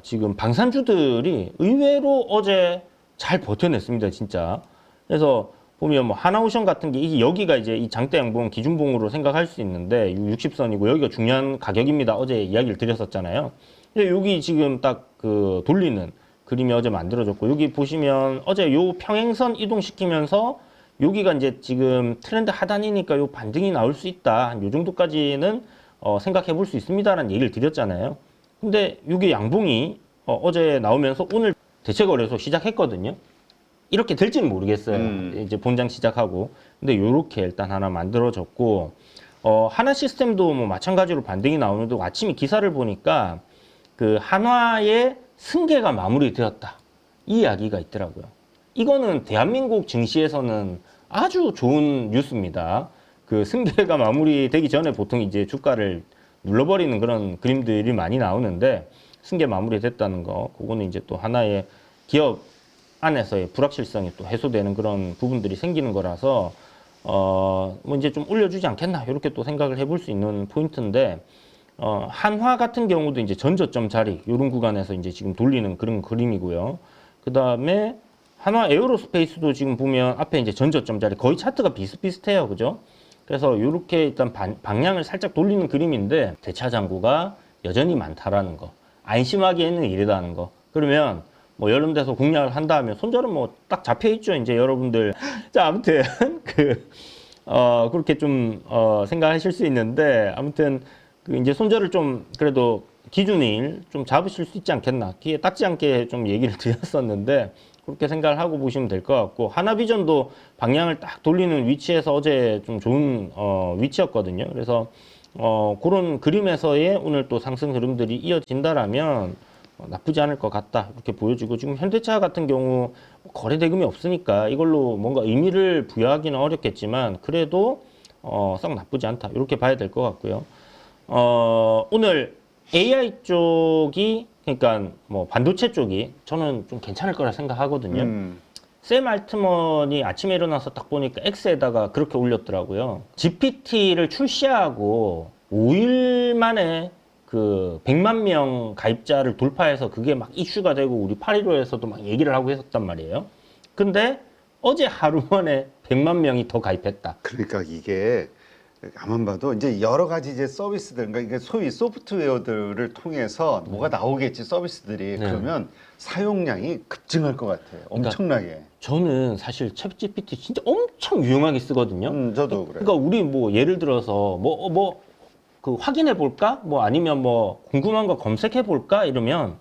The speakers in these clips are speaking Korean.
지금 방산주들이 의외로 어제 잘 버텨냈습니다, 진짜. 그래서 보면 뭐 하나오션 같은 게 이게 여기가 이제 이 장대 양봉 기준봉으로 생각할 수 있는데 60선이고 여기가 중요한 가격입니다. 어제 이야기를 드렸었잖아요. 근데 여기 지금 딱 그 돌리는 그림이 어제 만들어졌고 여기 보시면 어제 요 평행선 이동시키면서 여기가 이제 지금 트렌드 하단이니까 요 반등이 나올 수 있다. 요 정도까지는 생각해 볼 수 있습니다라는 얘기를 드렸잖아요. 근데 이게 양봉이 어제 나오면서 오늘 대체거래소 시작했거든요. 이렇게 될지는 모르겠어요. 이제 본장 시작하고. 근데 요렇게 일단 하나 만들어졌고, 하나 시스템도 뭐 마찬가지로 반등이 나오는데 아침에 기사를 보니까 그 한화의 승계가 마무리되었다. 이 이야기가 있더라고요. 이거는 대한민국 증시에서는 아주 좋은 뉴스입니다. 그 승계가 마무리되기 전에 보통 이제 주가를 눌러버리는 그런 그림들이 많이 나오는데 승계 마무리됐다는 거, 그거는 이제 또 하나의 기업 안에서의 불확실성이 또 해소되는 그런 부분들이 생기는 거라서 뭐 이제 좀 올려주지 않겠나 이렇게 또 생각을 해볼 수 있는 포인트인데 한화 같은 경우도 이제 전저점 자리 이런 구간에서 이제 지금 돌리는 그런 그림이고요. 그 다음에 한화 에어로스페이스도 지금 보면 앞에 이제 전저점 자리 거의 차트가 비슷비슷해요, 그죠? 그래서 이렇게 일단 방향을 살짝 돌리는 그림인데 대차장구가 여전히 많다라는 거, 안심하기에는 이르다는 거. 그러면 뭐 여러 데서 공략을 한다 하면 손절은 뭐 딱 잡혀 있죠, 이제 여러분들. 자, 아무튼 그렇게 좀 생각하실 수 있는데 아무튼 그 이제 손절을 좀 그래도 기준일 좀 잡으실 수 있지 않겠나. 귀에 닦지 않게 좀 얘기를 드렸었는데 그렇게 생각을 하고 보시면 될 것 같고 하나비전도 방향을 딱 돌리는 위치에서 어제 좀 좋은 위치였거든요. 그래서 그런 그림에서의 오늘 또 상승 흐름들이 이어진다라면 나쁘지 않을 것 같다 이렇게 보여지고 지금 현대차 같은 경우 거래 대금이 없으니까 이걸로 뭔가 의미를 부여하기는 어렵겠지만 그래도 썩 나쁘지 않다 이렇게 봐야 될 것 같고요. 오늘 AI 쪽이 그러니까 뭐 반도체 쪽이 저는 좀 괜찮을 거라 생각하거든요. 샘 알트먼이 아침에 일어나서 딱 보니까 X에다가 그렇게 올렸더라고요. GPT를 출시하고 5일 만에 그 100만 명 가입자를 돌파해서 그게 막 이슈가 되고 우리 815에서도 막 얘기를 하고 했었단 말이에요. 근데 어제 하루 만에 100만 명이 더 가입했다. 그러니까 이게 가만 봐도 이제 여러 가지 이제 서비스들, 그러니까 이게 소위 소프트웨어들을 통해서 뭐가 나오겠지 서비스들이. 네. 그러면 사용량이 급증할 것 같아요. 엄청나게. 저는 사실 챗 GPT 진짜 엄청 유용하게 쓰거든요. 저도 그래요. 그러니까 우리 뭐 예를 들어서 그 확인해 볼까? 뭐 아니면 뭐 궁금한 거 검색해 볼까? 이러면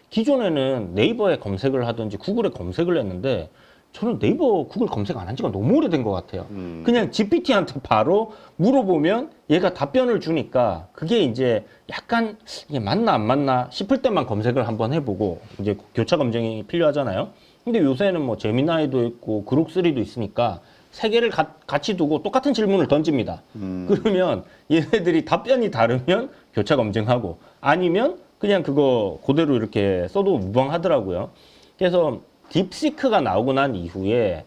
기존에는 네이버에 검색을 하든지 구글에 검색을 했는데 저는 네이버 구글 검색 안 한 지가 너무 오래된 것 같아요. 그냥 GPT한테 바로 물어보면 얘가 답변을 주니까 그게 이제 약간 이게 맞나 안 맞나 싶을 때만 검색을 한번 해보고 이제 교차 검증이 필요하잖아요. 근데 요새는 뭐 제미나이도 있고 그록3도 있으니까 세 개를 같이 두고 똑같은 질문을 던집니다. 그러면 얘네들이 답변이 다르면 교차 검증하고 아니면 그냥 그거 그대로 이렇게 써도 무방하더라고요. 그래서 딥시크가 나오고 난 이후에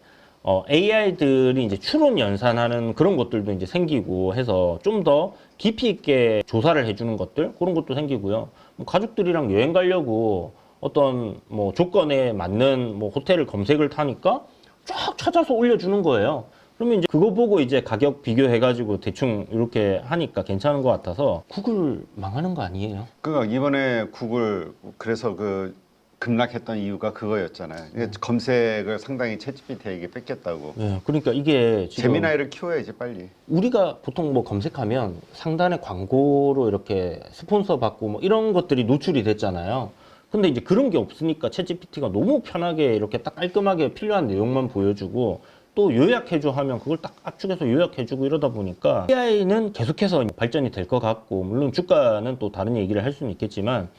AI들이 이제 추론 연산하는 그런 것들도 이제 생기고 해서 좀 더 깊이 있게 조사를 해주는 것들 그런 것도 생기고요. 뭐 가족들이랑 여행 가려고 어떤 뭐 조건에 맞는 뭐 호텔을 검색을 타니까 쫙 찾아서 올려주는 거예요. 그러면 이제 그거 보고 이제 가격 비교해가지고 대충 이렇게 하니까 괜찮은 것 같아서 구글 망하는 거 아니에요? 그러니까 이번에 구글 그래서 그 급락했던 이유가 그거였잖아요. 이게 검색을 상당히 챗GPT에게 뺏겼다고. 예, 그러니까 이게 지금 제미나이를 키워야지 빨리. 우리가 보통 뭐 검색하면 상단에 광고로 이렇게 스폰서 받고 뭐 이런 것들이 노출이 됐잖아요. 근데 이제 그런 게 없으니까 챗GPT가 너무 편하게 이렇게 딱 깔끔하게 필요한 내용만 보여주고 또 요약해줘 하면 그걸 딱 압축해서 요약해주고 이러다 보니까 AI는 계속해서 발전이 될 것 같고 물론 주가는 또 다른 얘기를 할 수는 있겠지만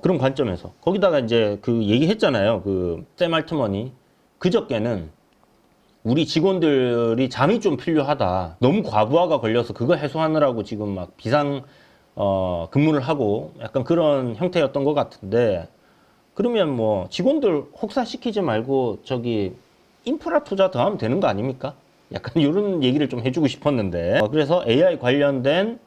그런 관점에서 거기다가 이제 그 얘기했잖아요. 그 샘 알트먼이 그저께는 우리 직원들이 잠이 좀 필요하다. 너무 과부하가 걸려서 그거 해소하느라고 지금 막 비상 근무를 하고 약간 그런 형태였던 것 같은데 그러면 뭐 직원들 혹사시키지 말고 저기 인프라 투자 더 하면 되는 거 아닙니까? 약간 이런 얘기를 좀 해주고 싶었는데 그래서 AI 관련된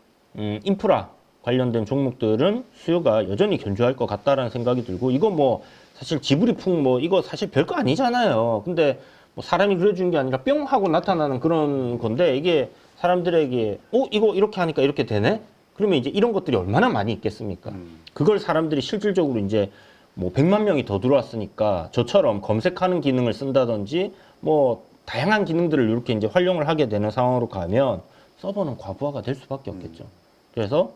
인프라 관련된 종목들은 수요가 여전히 견조할 것 같다라는 생각이 들고 이거 뭐 사실 지브리풍 뭐 이거 사실 별거 아니잖아요. 근데 뭐 사람이 그려준 게 아니라 뿅 하고 나타나는 그런 건데 이게 사람들에게 이거 이렇게 하니까 이렇게 되네? 그러면 이제 이런 것들이 얼마나 많이 있겠습니까? 그걸 사람들이 실질적으로 이제 뭐 100만 명이 더 들어왔으니까 저처럼 검색하는 기능을 쓴다든지 뭐 다양한 기능들을 이렇게 이제 활용을 하게 되는 상황으로 가면 서버는 과부하가 될 수밖에 없겠죠. 그래서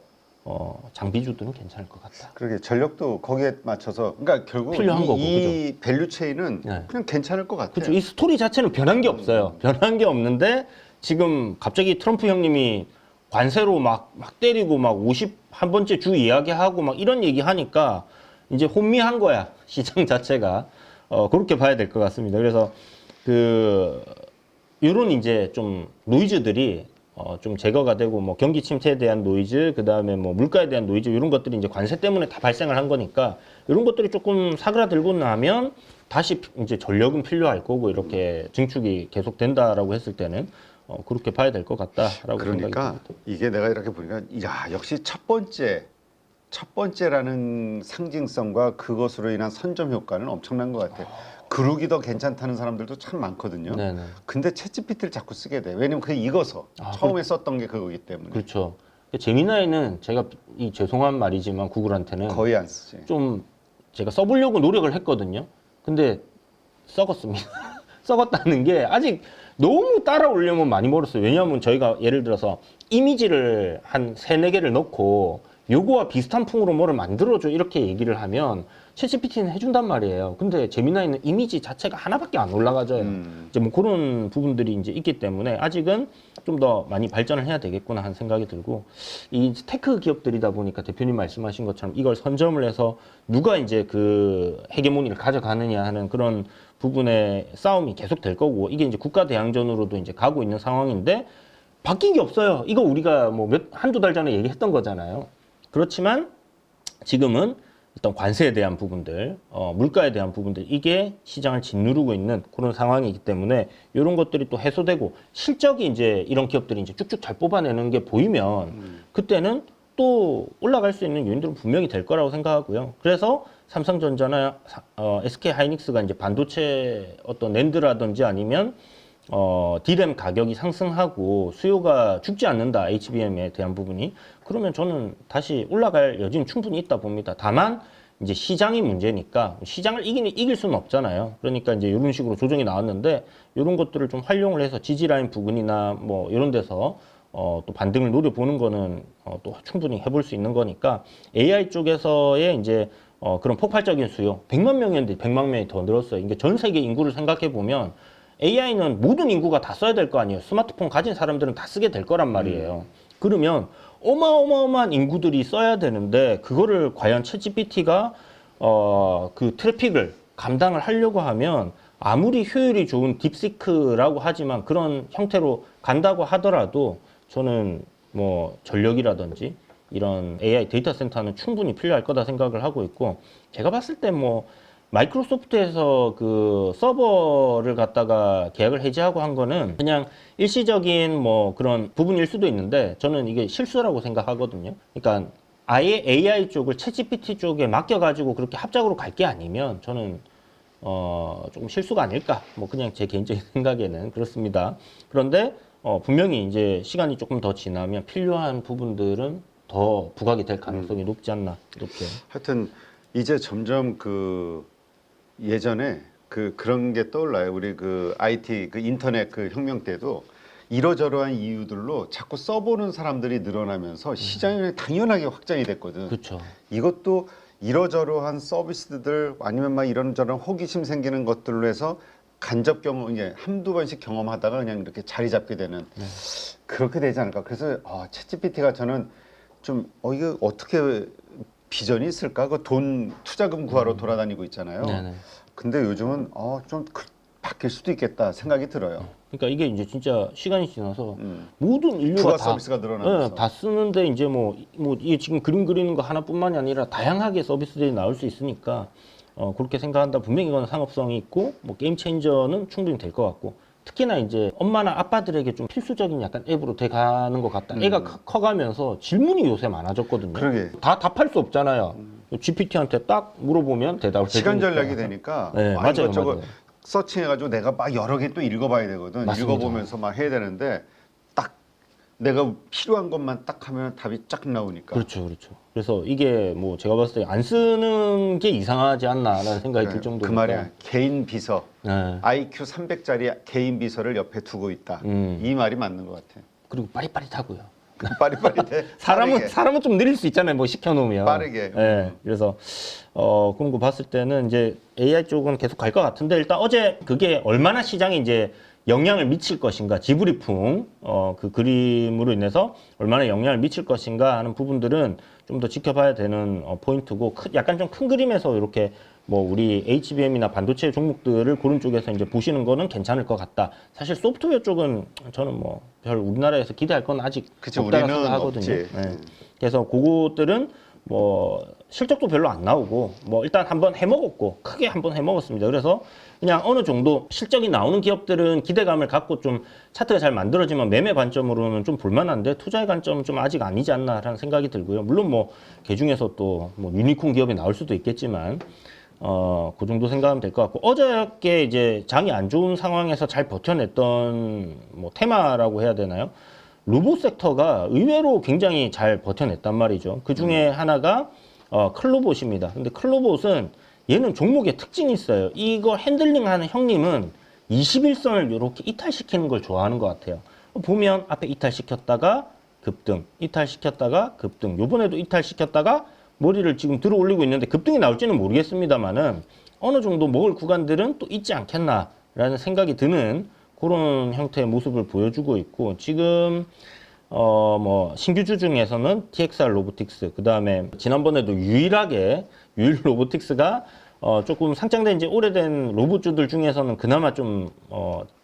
장비주들은 괜찮을 것 같다. 그러게 전력도 거기에 맞춰서 그러니까 결국 필요한 거고, 이 밸류 체인은 네. 그냥 괜찮을 것 같아요. 그렇죠. 이 스토리 자체는 변한 게 없어요. 변한 게 없는데 지금 갑자기 트럼프 형님이 관세로 막 때리고 막 51번째 주 이야기하고 막 이런 얘기 하니까 이제 혼미한 거야. 시장 자체가. 그렇게 봐야 될 것 같습니다. 그래서 요런 이제 좀 노이즈들이 좀 제거가 되고 뭐 경기 침체에 대한 노이즈, 그다음에 뭐 물가에 대한 노이즈 이런 것들이 이제 관세 때문에 다 발생을 한 거니까 이런 것들이 조금 사그라들고 나면 다시 이제 전력은 필요할 거고 이렇게 증축이 계속 된다라고 했을 때는 그렇게 봐야 될 것 같다라고 생각이 그러니까 듭니다. 이게 내가 이렇게 보니까 야 역시 첫 번째라는 상징성과 그것으로 인한 선점 효과는 엄청난 것 같아요. 그룹이 더 괜찮다는 사람들도 참 많거든요. 네네. 근데 챗GPT를 자꾸 쓰게 돼. 왜냐면 그게 익어서 처음에 썼던 게 그거기 때문에 그렇죠. 제미나이는 제가 이 죄송한 말이지만 구글한테는 거의 안 쓰지. 좀 제가 써보려고 노력을 했거든요. 근데 썩었습니다. 썩었다는 게 아직 너무 따라오려면 많이 멀었어요. 왜냐하면 저희가 예를 들어서 이미지를 한 3-4개를 넣고 요거와 비슷한 풍으로 뭐를 만들어줘 이렇게 얘기를 하면 챗GPT는 해준단 말이에요. 근데 제미나이는 이미지 자체가 하나밖에 안 올라가져요. 이제 뭐 그런 부분들이 이제 있기 때문에 아직은 좀 더 많이 발전을 해야 되겠구나 하는 생각이 들고 이 테크 기업들이다 보니까 대표님 말씀하신 것처럼 이걸 선점을 해서 누가 이제 그 헤게모니를 가져가느냐 하는 그런 부분의 싸움이 계속 될 거고 이게 이제 국가 대항전으로도 이제 가고 있는 상황인데 바뀐 게 없어요. 이거 우리가 뭐 한두 달 전에 얘기했던 거잖아요. 그렇지만 지금은 어떤 관세에 대한 부분들, 물가에 대한 부분들 이게 시장을 짓누르고 있는 그런 상황이기 때문에 이런 것들이 또 해소되고 실적이 이제 이런 기업들이 이제 쭉쭉 잘 뽑아내는 게 보이면 그때는 또 올라갈 수 있는 요인들은 분명히 될 거라고 생각하고요. 그래서 삼성전자나 SK 하이닉스가 이제 반도체 어떤 낸드라든지 아니면 D램 가격이 상승하고 수요가 죽지 않는다, HBM에 대한 부분이. 그러면 저는 다시 올라갈 여지는 충분히 있다 봅니다. 다만, 이제 시장이 문제니까, 시장을 이길 수는 없잖아요. 그러니까 이제 이런 식으로 조정이 나왔는데, 이런 것들을 좀 활용을 해서 지지라인 부근이나 뭐 이런 데서 또 반등을 노려보는 거는 또 충분히 해볼 수 있는 거니까, AI 쪽에서의 이제 그런 폭발적인 수요, 100만 명이었는데 100만 명이 더 늘었어요. 이게 전 세계 인구를 생각해 보면, AI는 모든 인구가 다 써야 될 거 아니에요. 스마트폰 가진 사람들은 다 쓰게 될 거란 말이에요. 그러면 어마어마한 인구들이 써야 되는데 그거를 과연 챗GPT가 그 트래픽을 감당을 하려고 하면 아무리 효율이 좋은 딥시크라고 하지만 그런 형태로 간다고 하더라도 저는 뭐 전력이라든지 이런 AI 데이터 센터는 충분히 필요할 거다 생각을 하고 있고 제가 봤을 때 뭐 마이크로소프트에서 그 서버를 갖다가 계약을 해지하고 한 거는 그냥 일시적인 뭐 그런 부분일 수도 있는데 저는 이게 실수라고 생각하거든요. 그러니까 아예 AI 쪽을 챗GPT 쪽에 맡겨가지고 그렇게 합작으로 갈 게 아니면 저는 조금 실수가 아닐까. 뭐 그냥 제 개인적인 생각에는 그렇습니다. 그런데 분명히 이제 시간이 조금 더 지나면 필요한 부분들은 더 부각이 될 가능성이 높지 않나 이렇게. 하여튼 이제 점점 예전에 그런 게 떠올라요. 우리 IT 인터넷 혁명 때도 이러저러한 이유들로 자꾸 써보는 사람들이 늘어나면서 시장이 당연하게 확장이 됐거든. 그렇죠. 이것도 이러저러한 서비스들 아니면 막 이런저런 호기심 생기는 것들로 해서 간접 경험 이제 한두 번씩 경험하다가 그냥 이렇게 자리 잡게 되는 그렇게 되지 않을까. 그래서 챗GPT가 저는 좀 이거 어떻게 비전이 있을까? 그 돈 투자금 구하러 돌아다니고 있잖아요. 네네. 근데 요즘은 좀 바뀔 수도 있겠다 생각이 들어요. 그러니까 이게 이제 진짜 시간이 지나서 모든 인류가 부가 다 서비스가 늘어나면서 다 쓰는데 이제 뭐 이게 지금 그림 그리는 거 하나뿐만이 아니라 다양하게 서비스들이 나올 수 있으니까 그렇게 생각한다. 분명히 이건 상업성이 있고 뭐 게임 체인저는 충분히 될 것 같고 특히나 이제 엄마나 아빠들에게 좀 필수적인 약간 앱으로 돼가는 것 같다. 애가 커가면서 질문이 요새 많아졌거든요. 그러게. 다 답할 수 없잖아요. GPT한테 딱 물어보면 대답을 시간 해주니까. 전략이 되니까 네, 막 맞아요, 이것저것 맞아요. 서칭해가지고 내가 막 여러 개 또 읽어봐야 되거든. 맞습니다. 읽어보면서 막 해야 되는데 딱 내가 필요한 것만 딱 하면 답이 쫙 나오니까. 그렇죠, 그렇죠. 그래서 이게 뭐 제가 봤을 때 안 쓰는 게 이상하지 않나라는 생각이 들 정도니까. 그 말이야. 개인 비서. 네. IQ 300짜리 개인 비서를 옆에 두고 있다. 이 말이 맞는 것 같아. 그리고 빠릿빠릿하고요. 빠릿빠릿해. 사람은 좀 느릴 수 있잖아요. 뭐 시켜놓으면. 빠르게. 예. 그래서 그런 거 봤을 때는 이제 AI 쪽은 계속 갈 것 같은데 일단 어제 그게 얼마나 시장에 이제 영향을 미칠 것인가, 지브리풍 그 그림으로 인해서 얼마나 영향을 미칠 것인가 하는 부분들은 좀 더 지켜봐야 되는 포인트고 약간 좀 큰 그림에서 이렇게 뭐 우리 HBM이나 반도체 종목들을 그런 쪽에서 이제 보시는 거는 괜찮을 것 같다. 사실 소프트웨어 쪽은 저는 뭐 별 우리나라에서 기대할 건 아직 그치, 없다고 우리는 생각하거든요. 없지. 네. 그래서 그것들은 뭐 실적도 별로 안 나오고 뭐 일단 한번 해먹었고 크게 한번 해먹었습니다. 그래서 그냥 어느 정도 실적이 나오는 기업들은 기대감을 갖고 좀 차트가 잘 만들어지면 매매 관점으로는 좀 볼만한데 투자의 관점은 좀 아직 아니지 않나라는 생각이 들고요. 물론 뭐 그중에서 또 뭐 유니콘 기업이 나올 수도 있겠지만 그 정도 생각하면 될 것 같고 어저께 이제 장이 안 좋은 상황에서 잘 버텨냈던 뭐 테마라고 해야 되나요? 로봇 섹터가 의외로 굉장히 잘 버텨냈단 말이죠. 그 중에 하나가 클로봇입니다. 근데 클로봇은 얘는 종목의 특징이 있어요. 이거 핸들링하는 형님은 21선을 이렇게 이탈시키는 걸 좋아하는 것 같아요. 보면 앞에 이탈시켰다가 급등, 이탈시켰다가 급등, 요번에도 이탈시켰다가 머리를 지금 들어 올리고 있는데 급등이 나올지는 모르겠습니다만은 어느 정도 먹을 구간들은 또 있지 않겠나라는 생각이 드는 그런 형태의 모습을 보여주고 있고 지금 뭐 신규주 중에서는 TXR 로보틱스 그 다음에 지난번에도 유일 로보틱스가 조금 상장된 지 오래된 로봇주들 중에서는 그나마 좀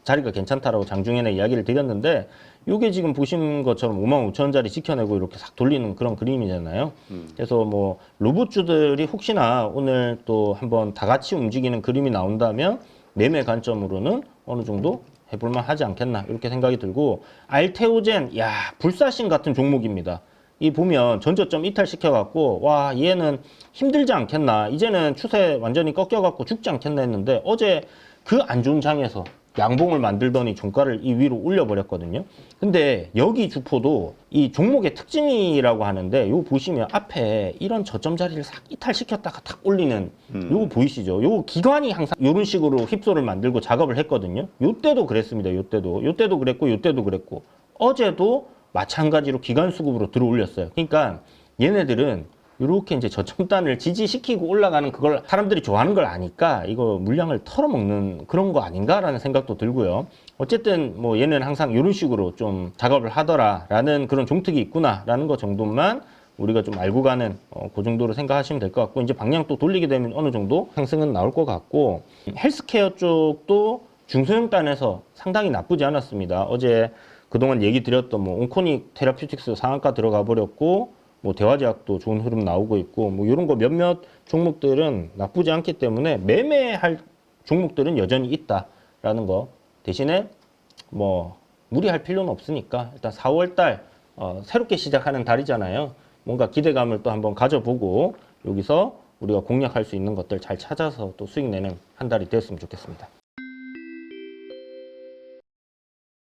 자리가 괜찮다라고 장중에는 이야기를 드렸는데 요게 지금 보시는 것처럼 55,000원짜리 지켜내고 이렇게 싹 돌리는 그런 그림이잖아요. 그래서 뭐 로봇주들이 혹시나 오늘 또 한번 다 같이 움직이는 그림이 나온다면 매매 관점으로는 어느 정도 해볼만 하지 않겠나 이렇게 생각이 들고 알테오젠 야 불사신 같은 종목입니다. 이 보면 전저점 이탈시켜갖고 와 얘는 힘들지 않겠나 이제는 추세 완전히 꺾여갖고 죽지 않겠나 했는데 어제 그 안 좋은 장에서 양봉을 만들더니 종가를 이 위로 올려버렸거든요. 근데 여기 주포도 이 종목의 특징이라고 하는데 요거 보시면 앞에 이런 저점 자리를 싹 이탈시켰다가 탁 올리는 요거 보이시죠? 요거 기관이 항상 요런 식으로 휩소를 만들고 작업을 했거든요. 요때도 그랬습니다. 요때도 그랬고 어제도 마찬가지로 기관 수급으로 들어 올렸어요. 그러니까 얘네들은 이렇게 이제 저점단을 지지시키고 올라가는 그걸 사람들이 좋아하는 걸 아니까 이거 물량을 털어먹는 그런 거 아닌가라는 생각도 들고요. 어쨌든 뭐 얘는 항상 이런 식으로 좀 작업을 하더라라는 그런 종특이 있구나라는 거 정도만 우리가 좀 알고 가는 그 정도로 생각하시면 될 것 같고 이제 방향 또 돌리게 되면 어느 정도 상승은 나올 것 같고 헬스케어 쪽도 중소형단에서 상당히 나쁘지 않았습니다. 어제 그동안 얘기 드렸던 뭐 온코닉 테라퓨틱스 상한가 들어가 버렸고 뭐 대화제약도 좋은 흐름 나오고 있고 뭐 이런 거 몇몇 종목들은 나쁘지 않기 때문에 매매할 종목들은 여전히 있다라는 거 대신에 뭐 무리할 필요는 없으니까 일단 4월달 새롭게 시작하는 달이잖아요. 뭔가 기대감을 또 한번 가져보고 여기서 우리가 공략할 수 있는 것들 잘 찾아서 또 수익 내는 한 달이 되었으면 좋겠습니다.